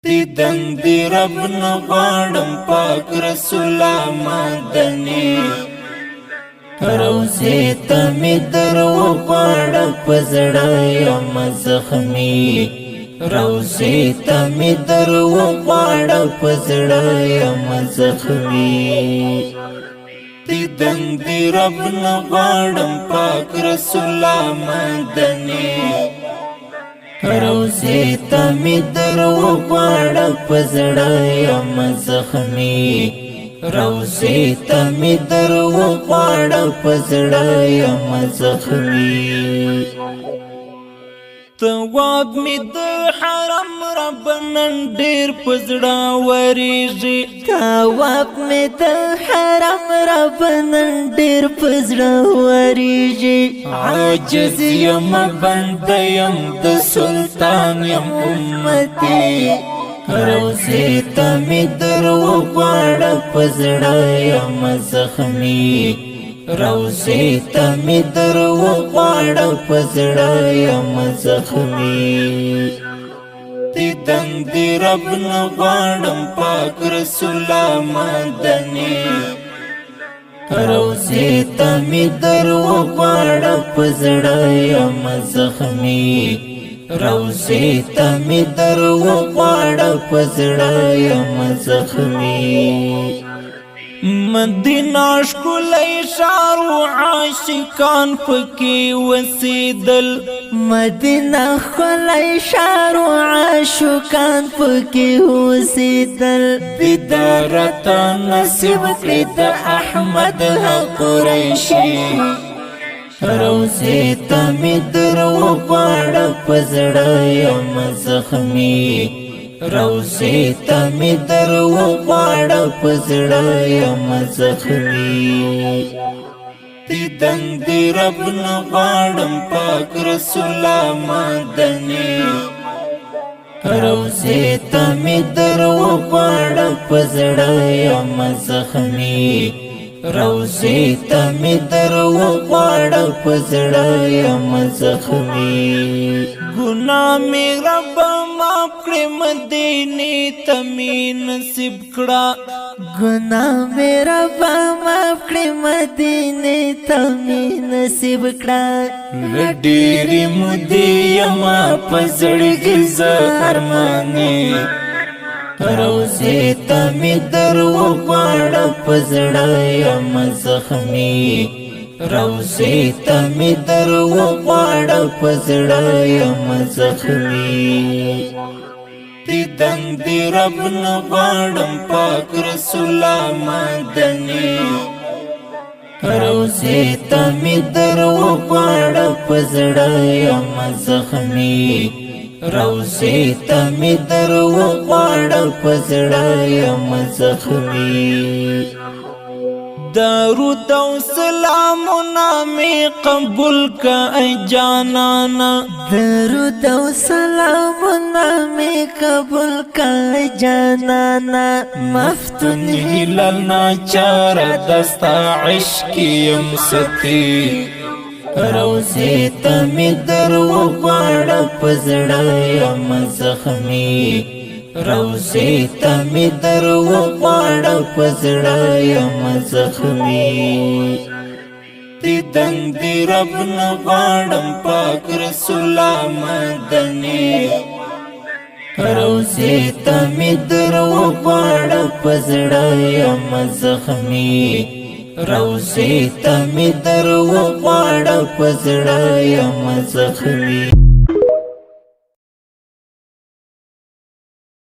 دیدن دی رب نغواړم پاک رسول مدني روزې ته مې درغواړه په زړه یم زخمي روزې ته مې درغواړه په زړه یم زخمي دیدن دی رب نغواړم پاک رسول مدني روزې ته مې درغواړه په زړه یم زخمي روزې ته مې درغواړه په زړه یم زخمي تواب مې د حرم رب نن ډېر په زړه ورېږي تواب مې د حرم رب نن ډېر په زړه ورېږي عاجز یم بنده یم د سلطان یم امتي روزې ته مې درغواړه په زړه یم زخمي روزې ته مې درغواړه په زړه یم زخمي دیدن دی رب نغواړم پاک رسول مدني روزې ته مې درغواړه په زړه یم زخمي روزې ته مې درغواړه په زړه یم زخمي مدینه ښکلی ښار و عاشقان پکې اوسېدل مدینه ښکلی ښار و عاشقان پکې اوسېدل دیدار راته نصیب کړې د احمد قریشي روزې ته مې درغواړه په زړه یم زخمي روزې ته مې درغواړه په زړه یم زخمي دیدن دی رب نغواړم پاک رسول مدني روزې ته مې درغواړه په زړه یم زخمي روزې ته مې درغواړه په زړه یم زخمي ګناه مې رب معاف کړې مدینې ته مې نصیب کړه ګناه مې رب معاف کړې مدینې ته مې نصیب کړه له ډېرې مودې یمه په زړګي زه ارمانې روزې ته مې درغواړه په زړه یم زخمي روزې ته مې درغواړه په زړه یم زخمي دیدن دی رب نغواړم پاک رسول مدني روزې ته مې درغواړه په زړه یم زخمي روزې ته مې درغواړه په زړه یم زخمي درود او سلامونه مې قبول که ای جانانا درود او سلامونه مې قبول که ای جانانا مفتون هلال ناچاره دستا عشق یم ستی روزې ته مې درغواړه په زړه یم زخمي روزې ته مې درغواړه په زړه یم زخمي دیدن دی رب نغواړم پاک رسول مدني روزې ته مې درغواړه په زړه یم زخمي روزې ته مې درغواړه په زړه یم زخمي